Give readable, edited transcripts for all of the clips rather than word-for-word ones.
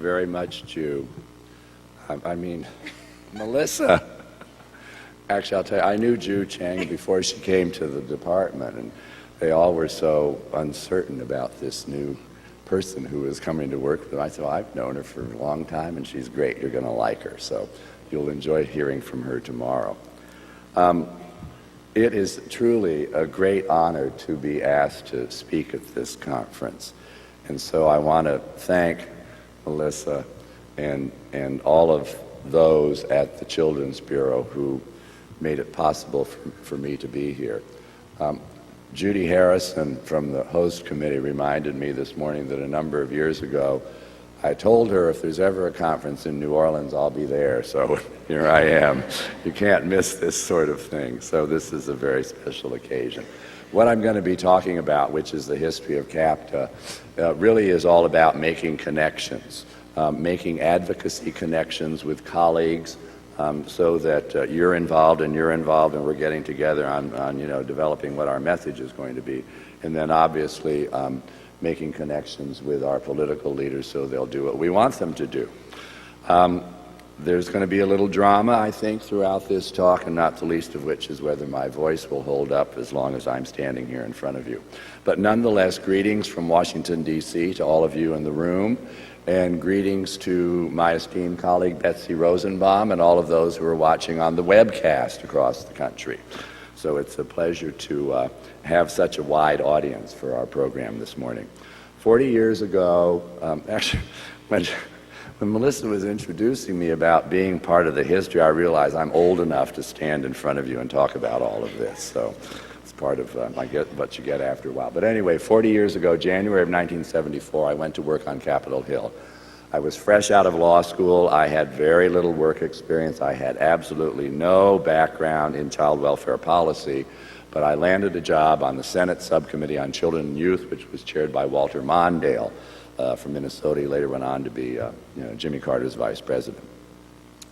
very much, Ju. I mean, Melissa. Actually, I'll tell you, I knew Ju Chang before she came to the department, and they all were so uncertain about this new person who was coming to work with them. I said, well, I've known her for a long time, and she's great. You're going to like her, so you'll enjoy hearing from her tomorrow. It is truly a great honor to be asked to speak at this conference. And so I want to thank Melissa and all of those at the Children's Bureau who made it possible for me to be here. Judy Harrison from the host committee reminded me this morning that a number of years ago I told her if there's ever a conference in New Orleans, I'll be there. So here I am. You can't miss this sort of thing. So this is a very special occasion. What I'm going to be talking about, which is the history of CAPTA, really is all about making connections, making advocacy connections with colleagues so that you're involved and we're getting together on developing what our message is going to be. And then obviously making connections with our political leaders so they'll do what we want them to do. There's going to be a little drama, I think, throughout this talk, and not the least of which is whether my voice will hold up as long as I'm standing here in front of you. But nonetheless, greetings from Washington, D.C. to all of you in the room, and greetings to my esteemed colleague Betsy Rosenbaum and all of those who are watching on the webcast across the country. So it's a pleasure to have such a wide audience for our program this morning. 40 years ago, actually, when Melissa was introducing me about being part of the history, I realized I'm old enough to stand in front of you and talk about all of this. So it's part of what you get after a while. But anyway, 40 years ago, January of 1974, I went to work on Capitol Hill. I was fresh out of law school. I had very little work experience. I had absolutely no background in child welfare policy, but I landed a job on the Senate Subcommittee on Children and Youth, which was chaired by Walter Mondale from Minnesota. He later went on to be Jimmy Carter's vice president.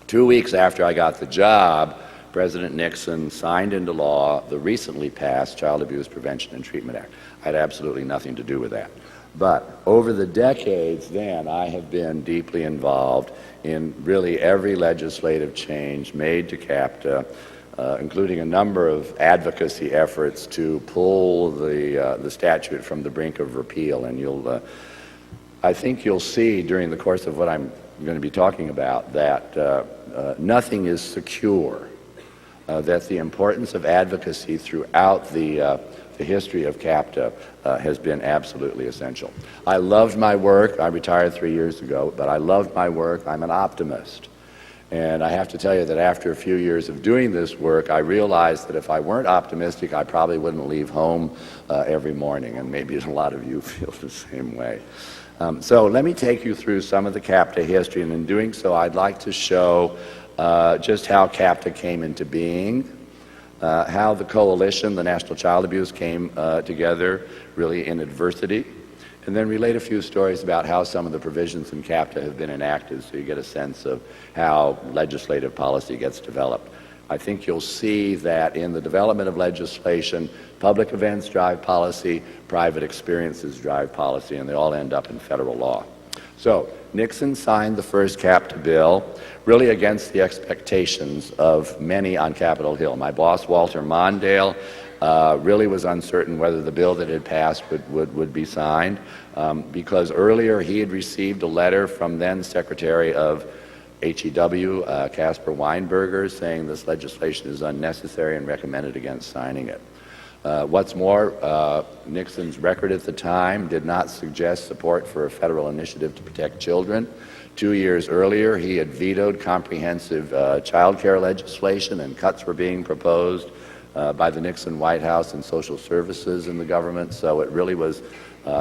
2 weeks after I got the job, President Nixon signed into law the recently passed Child Abuse Prevention and Treatment Act. I had absolutely nothing to do with that. But over the decades then, I have been deeply involved in really every legislative change made to CAPTA, including a number of advocacy efforts to pull the statute from the brink of repeal. And I think you'll see during the course of what I'm going to be talking about that nothing is secure, that the importance of advocacy throughout the history of CAPTA has been absolutely essential. I loved my work. I retired 3 years ago, but I loved my work. I'm an optimist. And I have to tell you that after a few years of doing this work, I realized that if I weren't optimistic, I probably wouldn't leave home every morning, and maybe a lot of you feel the same way. So let me take you through some of the CAPTA history, and in doing so, I'd like to show just how CAPTA came into being, how the coalition, the National Child Abuse, came together really in adversity, and then relate a few stories about how some of the provisions in CAPTA have been enacted so you get a sense of how legislative policy gets developed. I think you'll see that in the development of legislation, public events drive policy, private experiences drive policy, and they all end up in federal law. So Nixon signed the first CAPTA bill, really against the expectations of many on Capitol Hill. My boss, Walter Mondale, really was uncertain whether the bill that had passed would be signed because earlier he had received a letter from then Secretary of HEW, Caspar Weinberger, saying this legislation is unnecessary and recommended against signing it. What's more, Nixon's record at the time did not suggest support for a federal initiative to protect children. 2 years earlier, he had vetoed comprehensive child care legislation, and cuts were being proposed by the Nixon White House and social services in the government. So it really was,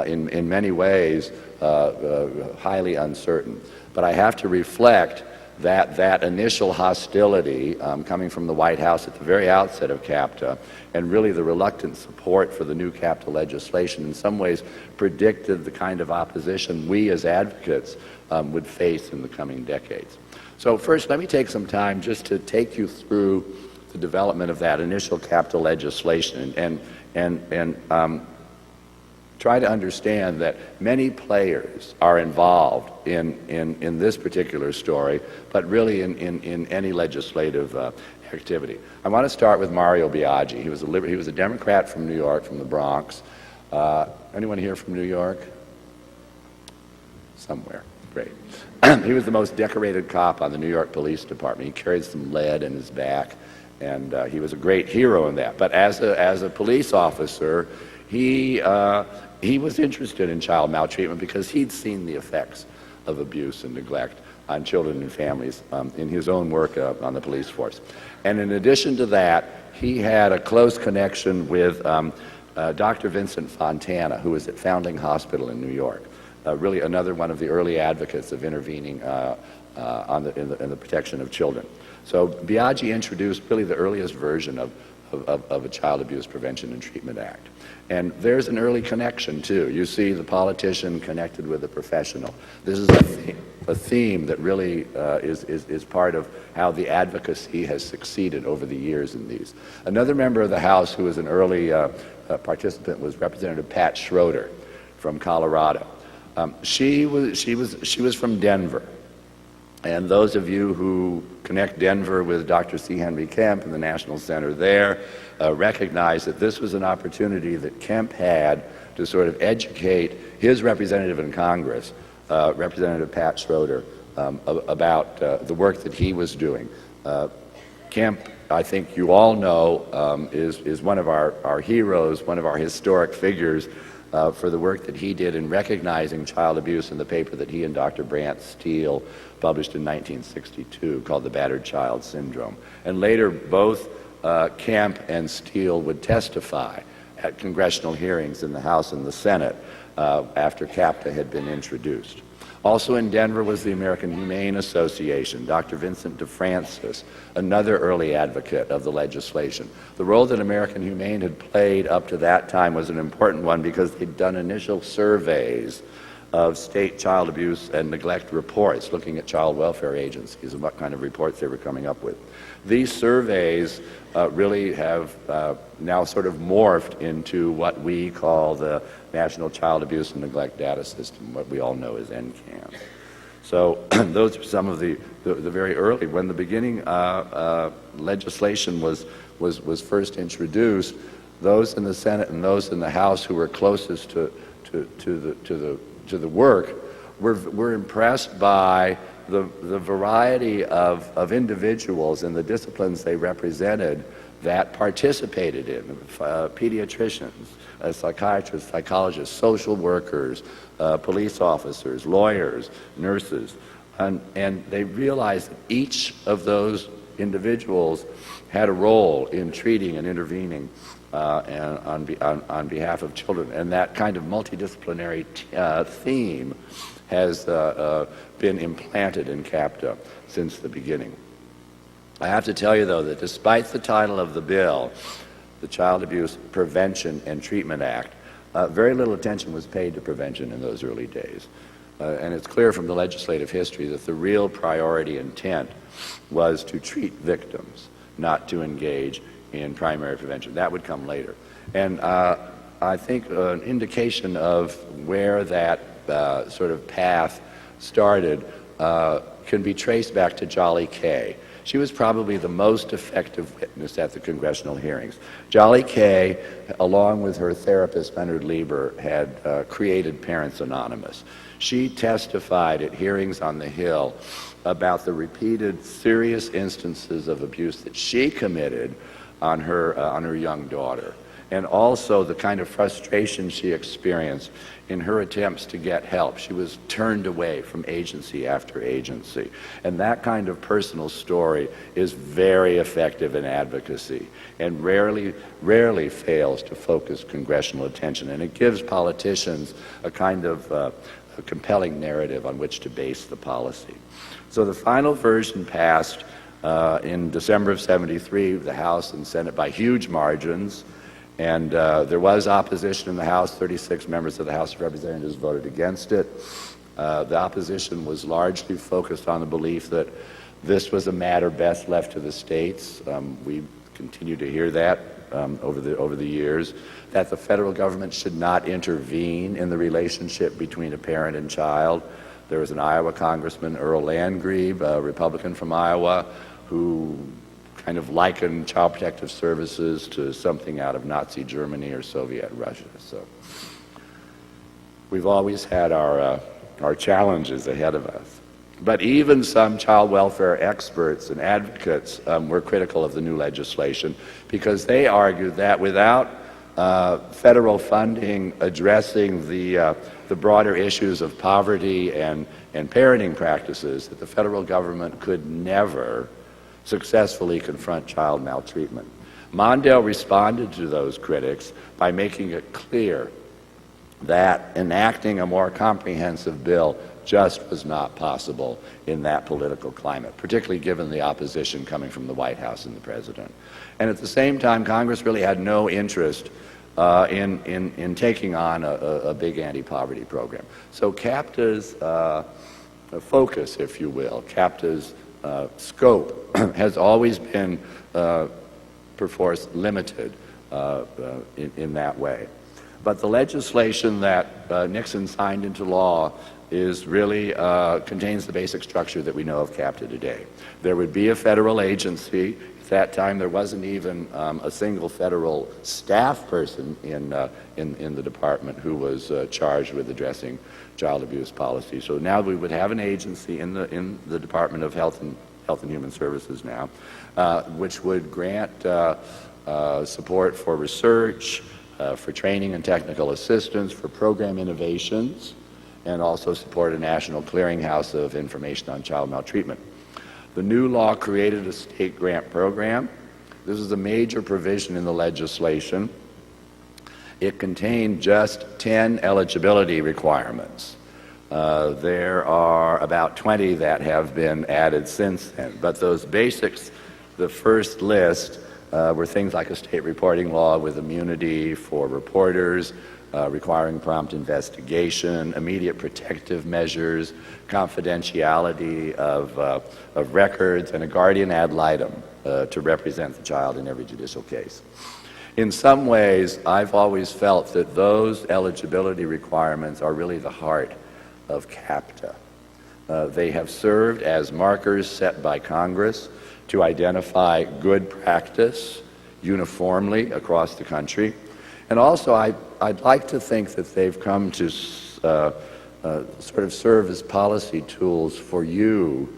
in many ways, highly uncertain. But I have to reflect that initial hostility coming from the White House at the very outset of CAPTA, and really the reluctant support for the new CAPTA legislation in some ways predicted the kind of opposition we as advocates would face in the coming decades. So first, let me take some time just to take you through the development of that initial CAPTA legislation. And try to understand that many players are involved in this particular story, but really in any legislative activity. I want to start with Mario Biaggi. He was a Democrat from New York, from the Bronx. Anyone here from New York? Somewhere. Great. He was the most decorated cop on the New York Police Department. He carried some lead in his back, and he was a great hero in that. But as a police officer, he was interested in child maltreatment because he'd seen the effects of abuse and neglect on children and families in his own work on the police force. And in addition to that, he had a close connection with Dr. Vincent Fontana, who was at Foundling Hospital in New York. Really another one of the early advocates of intervening in the protection of children. So Biaggi introduced really the earliest version of a Child Abuse Prevention and Treatment Act. And there's an early connection, too. You see the politician connected with the professional. This is a theme that really is part of how the advocacy has succeeded over the years in these. Another member of the House who was an early participant was Representative Pat Schroeder from Colorado. She was from Denver. And those of you who connect Denver with Dr. C. Henry Kemp and the National Center there recognize that this was an opportunity that Kemp had to sort of educate his representative in Congress, Representative Pat Schroeder, about the work that he was doing. Kemp, I think you all know, is one of our heroes, one of our historic figures for the work that he did in recognizing child abuse in the paper that he and Dr. Brant Steele published in 1962 called The Battered Child Syndrome. And later, both Kemp and Steele would testify at congressional hearings in the House and the Senate after CAPTA had been introduced. Also in Denver was the American Humane Association, Dr. Vincent DeFrancis, another early advocate of the legislation. The role that American Humane had played up to that time was an important one because they'd done initial surveys of state child abuse and neglect reports, looking at child welfare agencies and what kind of reports they were coming up with. These surveys really have now sort of morphed into what we call the National Child Abuse and Neglect Data System, what we all know as NCAN. So those are some of the very early, when the beginning legislation was first introduced, those in the Senate and those in the House who were closest to the work were impressed by the variety of individuals and the disciplines they represented that participated in, pediatricians, psychiatrists, psychologists, social workers, police officers, lawyers, nurses, and they realized that each of those individuals had a role in treating and intervening on behalf of children. And that kind of multidisciplinary theme has been implanted in CAPTA since the beginning. I have to tell you, though, that despite the title of the bill, the Child Abuse Prevention and Treatment Act, very little attention was paid to prevention in those early days. And it's clear from the legislative history that the real priority intent was to treat victims, not to engage in primary prevention. That would come later. And I think an indication of where that sort of path started can be traced back to Jolly Kay. She was probably the most effective witness at the congressional hearings. Jolly Kay, along with her therapist Leonard Lieber, had created Parents Anonymous. She testified at hearings on the Hill about the repeated serious instances of abuse that she committed on her young daughter, and also the kind of frustration she experienced in her attempts to get help. She was turned away from agency after agency. And that kind of personal story is very effective in advocacy and rarely fails to focus congressional attention. And it gives politicians a kind of a compelling narrative on which to base the policy. So the final version passed in December of '73, the House and Senate by huge margins. And there was opposition in the House. 36 members of the House of Representatives voted against it. The opposition was largely focused on the belief that this was a matter best left to the states. We continue to hear that over the years, that the federal government should not intervene in the relationship between a parent and child. There was an Iowa Congressman, Earl Landgrebe, a Republican from Iowa, who kind of likened Child Protective Services to something out of Nazi Germany or Soviet Russia. So we've always had our challenges ahead of us. But even some child welfare experts and advocates were critical of the new legislation because they argued that without federal funding addressing the broader issues of poverty and parenting practices, that the federal government could never successfully confront child maltreatment. Mondale responded to those critics by making it clear that enacting a more comprehensive bill just was not possible in that political climate, particularly given the opposition coming from the White House and the President. And at the same time, Congress really had no interest in taking on a big anti-poverty program. So CAPTA's focus, if you will, CAPTA's scope has always been perforce limited in that way. But the legislation that Nixon signed into law is really contains the basic structure that we know of CAPTA today. There would be a federal agency. At that time, there wasn't even a single federal staff person in the department who was charged with addressing child abuse policy. So now we would have an agency in the Department of Health and Human Services now, which would grant support for research, for training and technical assistance, for program innovations, and also support a national clearinghouse of information on child maltreatment. The new law created a state grant program. This is a major provision in the legislation. It contained just 10 eligibility requirements. There are about 20 that have been added since then, but those basics, the first list, were things like a state reporting law with immunity for reporters, requiring prompt investigation, immediate protective measures, confidentiality of records, and a guardian ad litem to represent the child in every judicial case. In some ways, I've always felt that those eligibility requirements are really the heart of CAPTA. They have served as markers set by Congress to identify good practice uniformly across the country. And also, I'd like to think that they've come to sort of serve as policy tools for you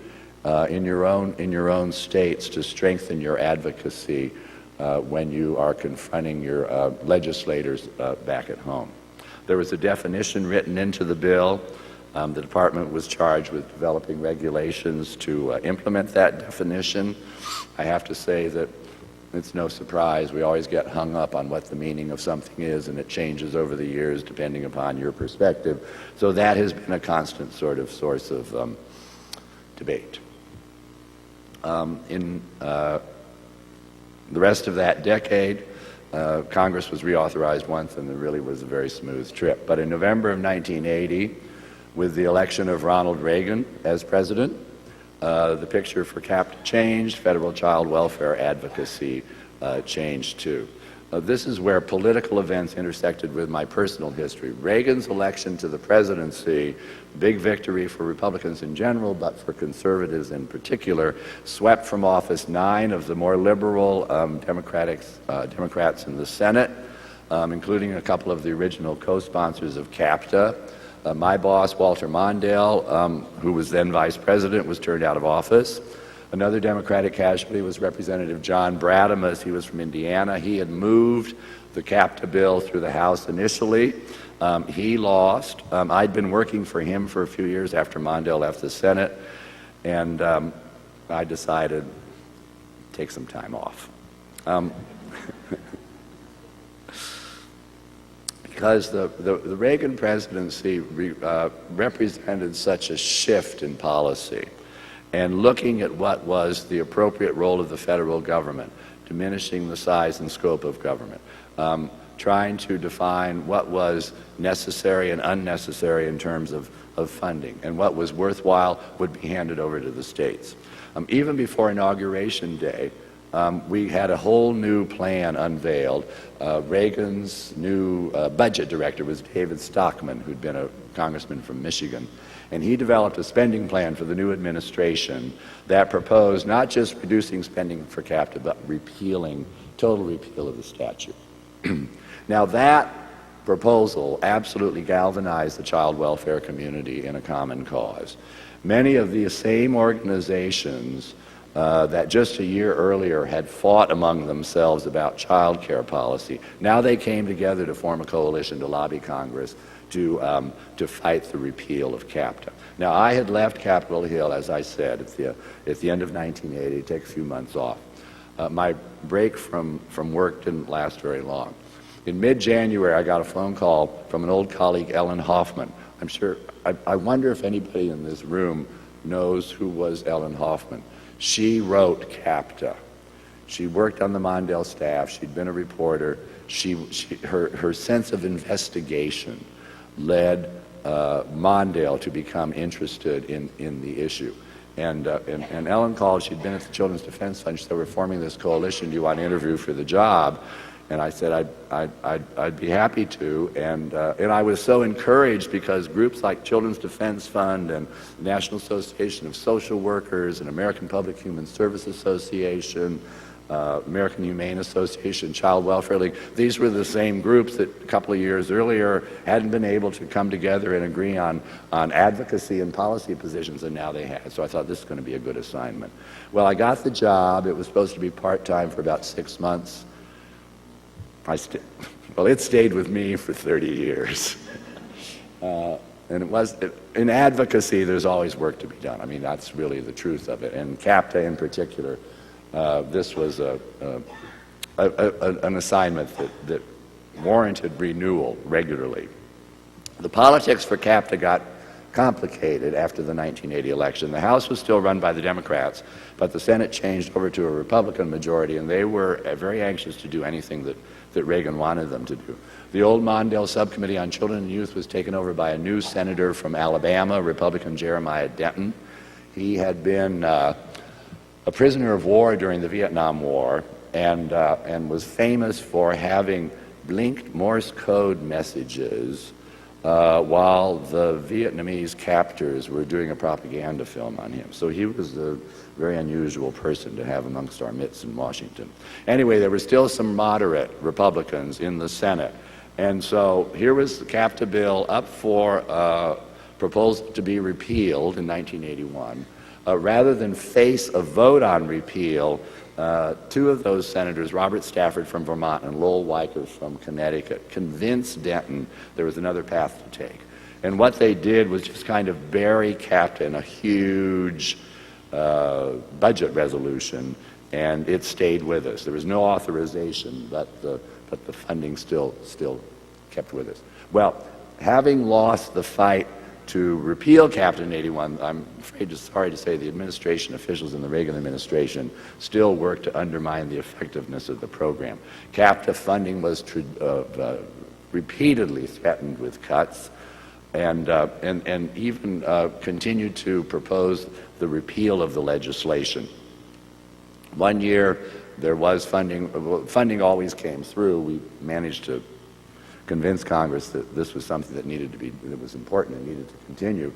in your own states to strengthen your advocacy when you are confronting your legislators back at home. There was a definition written into the bill. The department was charged with developing regulations to implement that definition. I have to say that it's no surprise. We always get hung up on what the meaning of something is, and it changes over the years depending upon your perspective. So that has been a constant sort of source of debate. In the rest of that decade, Congress was reauthorized once, and it really was a very smooth trip. But in November of 1980, with the election of Ronald Reagan as president, the picture for CAPTA changed. Federal child welfare advocacy changed too. This is where political events intersected with my personal history. Reagan's election to the presidency, big victory for Republicans in general, but for conservatives in particular, swept from office 9 of the more liberal Democrats in the Senate, including a couple of the original co-sponsors of CAPTA. My boss, Walter Mondale, who was then vice president, was turned out of office. Another Democratic casualty was Representative John Bradamus. He was from Indiana. He had moved the CAPTA bill through the House initially. He lost. I'd been working for him for a few years after Mondale left the Senate, and I decided to take some time off. Because the Reagan presidency represented such a shift in policy, and looking at what was the appropriate role of the federal government, diminishing the size and scope of government, trying to define what was necessary and unnecessary in terms of funding, and what was worthwhile would be handed over to the states. Even before Inauguration Day, we had a whole new plan unveiled. Reagan's new budget director was David Stockman, who'd been a congressman from Michigan. And he developed a spending plan for the new administration that proposed not just reducing spending for CAPTA, but total repeal of the statute. Now that proposal absolutely galvanized the child welfare community in a common cause. Many of the same organizations that just a year earlier had fought among themselves about child care policy, now they came together to form a coalition to lobby Congress to fight the repeal of CAPTA. Now, I had left Capitol Hill, as I said, at the end of 1980, take a few months off. My break from work didn't last very long. In mid-January, I got a phone call from an old colleague, Ellen Hoffman. I wonder if anybody in this room knows who was Ellen Hoffman. She wrote CAPTA. She worked on the Mondale staff. She'd been a reporter. Her sense of investigation led Mondale to become interested in the issue. And Ellen called. She'd been at the Children's Defense Fund. She said, "We're forming this coalition. Do you want to interview for the job?" And I said, I'd be happy to. And I was so encouraged because groups like Children's Defense Fund and National Association of Social Workers and American Public Human Service Association, American Humane Association, Child Welfare League, these were the same groups that a couple of years earlier hadn't been able to come together and agree on advocacy and policy positions, and now they had. So I thought this is going to be a good assignment. Well, I got the job. It was supposed to be part-time for about 6 months. Well, it stayed with me for 30 years. And in advocacy, there's always work to be done. I mean, that's really the truth of it. And CAPTA in particular, this was an assignment that warranted renewal regularly. The politics for CAPTA got complicated after the 1980 election. The House was still run by the Democrats, but the Senate changed over to a Republican majority, and they were very anxious to do anything that Reagan wanted them to do. The old Mondale Subcommittee on Children and Youth was taken over by a new senator from Alabama, Republican Jeremiah Denton. He had been a prisoner of war during the Vietnam War and was famous for having blinked Morse code messages while the Vietnamese captors were doing a propaganda film on him. So he was a very unusual person to have amongst our midst in Washington. Anyway, there were still some moderate Republicans in the Senate. And so here was the CAPTA bill up for proposal to be repealed in 1981. Rather than face a vote on repeal, two of those senators, Robert Stafford from Vermont and Lowell Weicker from Connecticut, convinced Denton there was another path to take. And what they did was just kind of bury CAPTA in a huge budget resolution, and it stayed with us. There was no authorization, but the funding still kept with us. Well, having lost the fight to repeal CAPTA in 81, I'm sorry to say the administration officials in the Reagan administration still worked to undermine the effectiveness of the program. CAPTA funding was repeatedly threatened with cuts, and even continued to propose the repeal of the legislation. One year there was funding. Funding always came through. We managed to convince Congress that this was something that was important and needed to continue.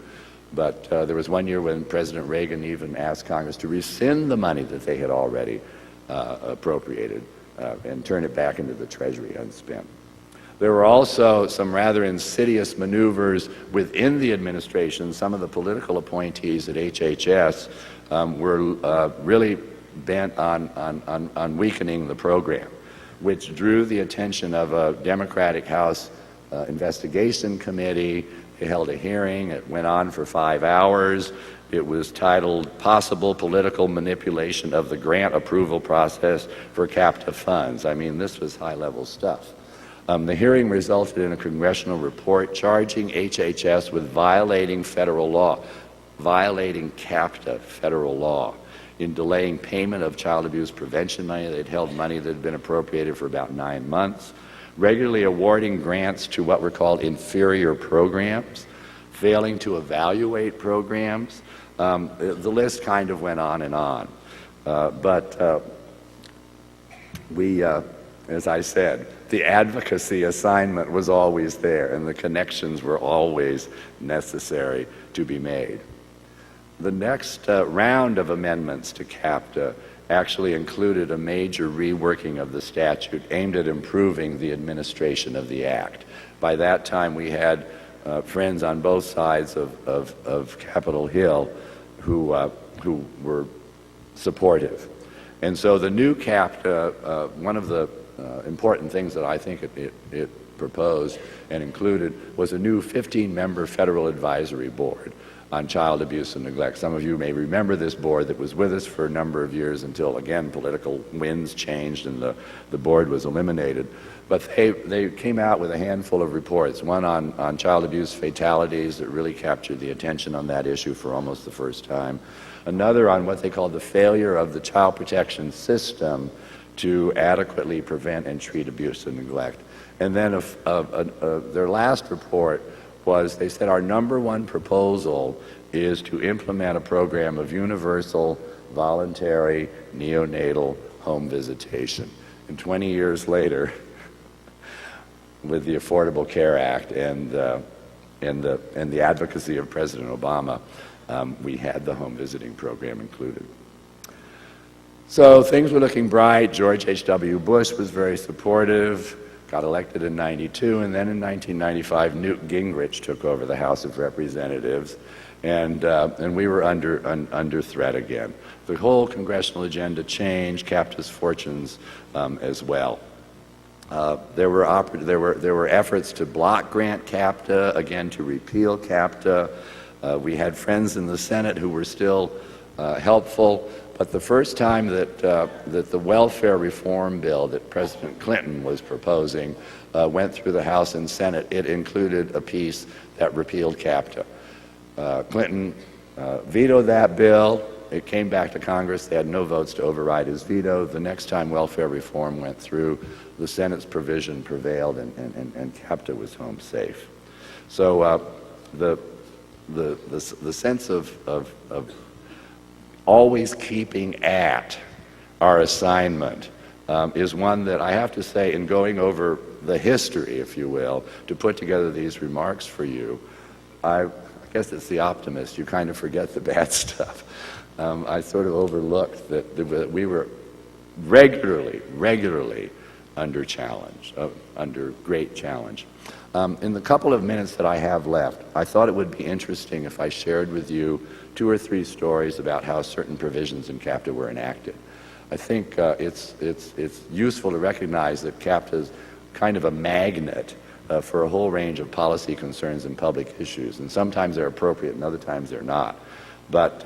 But there was one year when President Reagan even asked Congress to rescind the money that they had already appropriated and turn it back into the Treasury unspent. There were also some rather insidious maneuvers within the administration. Some of the political appointees at HHS were really bent on weakening the program, which drew the attention of a Democratic House investigation committee. They held a hearing. It went on for 5 hours. It was titled Possible Political Manipulation of the Grant Approval Process for CAPTA Funds. I mean, this was high-level stuff. The hearing resulted in a congressional report charging HHS with violating federal law, violating CAPTA federal law, in delaying payment of child abuse prevention money. They'd held money that had been appropriated for about 9 months, regularly awarding grants to what were called inferior programs, failing to evaluate programs. The list kind of went on and on. But we, as I said, the advocacy assignment was always there, and the connections were always necessary to be made. The next round of amendments to CAPTA actually included a major reworking of the statute aimed at improving the administration of the act. By that time, we had friends on both sides of Capitol Hill who were supportive. And so the new CAPTA, one of the important things that I think it proposed and included was a new 15-member federal advisory board on child abuse and neglect. Some of you may remember this board that was with us for a number of years until, again, political winds changed and the board was eliminated. But they came out with a handful of reports, one on child abuse fatalities that really captured the attention on that issue for almost the first time, another on what they called the failure of the child protection system to adequately prevent and treat abuse and neglect. And then their last report was, they said, our number one proposal is to implement a program of universal, voluntary, neonatal home visitation. And 20 years later, with the Affordable Care Act and the advocacy of President Obama, we had the home visiting program included. So things were looking bright. George H.W. Bush was very supportive, got elected in '92, and then in 1995, Newt Gingrich took over the House of Representatives, and we were under threat again. The whole congressional agenda changed, CAPTA's fortunes as well. There were efforts to block grant CAPTA, again to repeal CAPTA. We had friends in the Senate who were still helpful, but the first time that the welfare reform bill that President Clinton was proposing went through the House and Senate, it included a piece that repealed CAPTA. Clinton vetoed that bill. It came back to Congress. They had no votes to override his veto. The next time welfare reform went through, the Senate's provision prevailed, and CAPTA was home safe. So the sense of always keeping at our assignment is one that I have to say, in going over the history, if you will, to put together these remarks for you, I guess it's the optimist. You kind of forget the bad stuff. I sort of overlooked that we were regularly under challenge, under great challenge. In the couple of minutes that I have left, I thought it would be interesting if I shared with you 2 or 3 stories about how certain provisions in CAPTA were enacted. I think it's useful to recognize that CAPTA is kind of a magnet for a whole range of policy concerns and public issues, and sometimes they're appropriate and other times they're not. But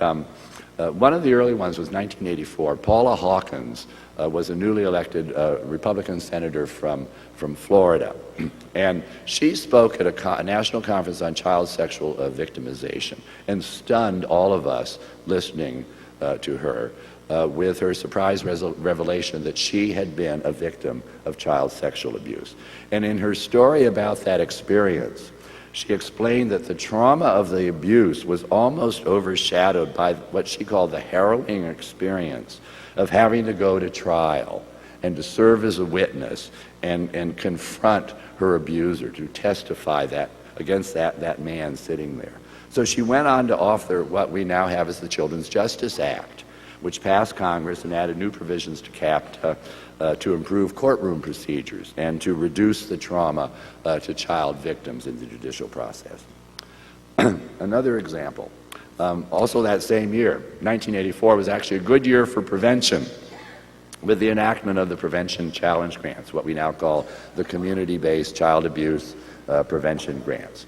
one of the early ones was 1984. Paula Hawkins was a newly elected Republican senator from Florida, and she spoke at a national conference on child sexual victimization and stunned all of us listening to her with her surprise revelation that she had been a victim of child sexual abuse. And in her story about that experience, she explained that the trauma of the abuse was almost overshadowed by what she called the harrowing experience of having to go to trial and to serve as a witness and confront her abuser, to testify against that man sitting there. So she went on to author what we now have as the Children's Justice Act, which passed Congress and added new provisions to CAPTA to improve courtroom procedures and to reduce the trauma to child victims in the judicial process. Another example, also that same year, 1984, was actually a good year for prevention, with the enactment of the Prevention Challenge Grants, what we now call the community-based child abuse prevention grants.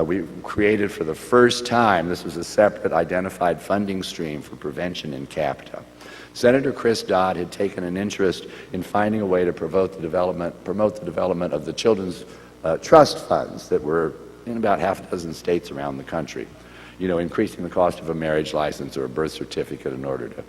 We created for the first time, this was a separate identified funding stream for prevention in CAPTA. Senator Chris Dodd had taken an interest in finding a way to promote the development of the children's trust funds that were in about half a dozen states around the country. You know, increasing the cost of a marriage license or a birth certificate in order to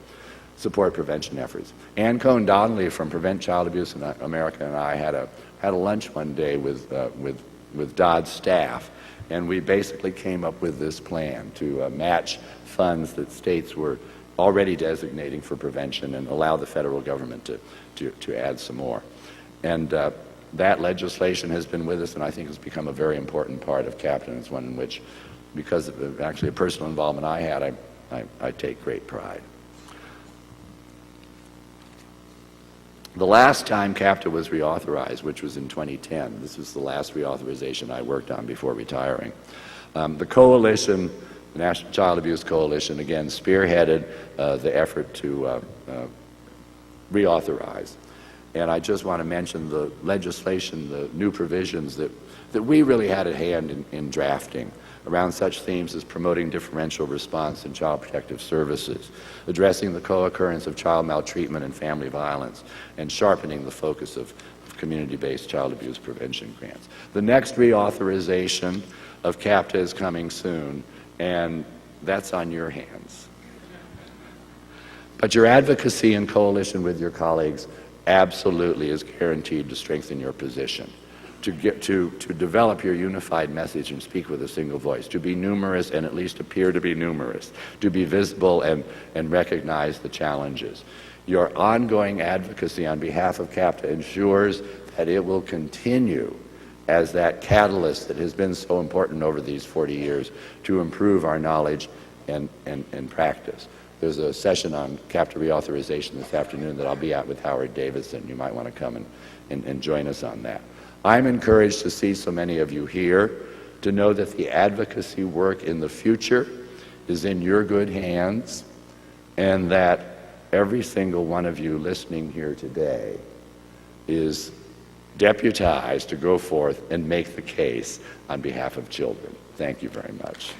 support prevention efforts. Ann Cohn Donnelly from Prevent Child Abuse in America and I had a lunch one day with Dodd's staff, and we basically came up with this plan to match funds that states were already designating for prevention and allow the federal government to add some more. And that legislation has been with us, and I think has become a very important part of CAPTA, and it's one in which, because of actually a personal involvement I had, I take great pride. The last time CAPTA was reauthorized, which was in 2010, this was the last reauthorization I worked on before retiring. The coalition, the National Child Abuse Coalition, again spearheaded the effort to reauthorize. And I just want to mention the legislation, the new provisions that we really had at hand in drafting around such themes as promoting differential response in child protective services, addressing the co-occurrence of child maltreatment and family violence, and sharpening the focus of community-based child abuse prevention grants. The next reauthorization of CAPTA is coming soon, and that's on your hands. But your advocacy in coalition with your colleagues absolutely is guaranteed to strengthen your position, to develop your unified message and speak with a single voice, to be numerous and at least appear to be numerous, to be visible and recognize the challenges. Your ongoing advocacy on behalf of CAPTA ensures that it will continue as that catalyst that has been so important over these 40 years to improve our knowledge and practice. There's a session on CAPTA reauthorization this afternoon that I'll be at with Howard Davidson. You might want to come and join us on that. I'm encouraged to see so many of you here, to know that the advocacy work in the future is in your good hands, and that every single one of you listening here today is deputized to go forth and make the case on behalf of children. Thank you very much.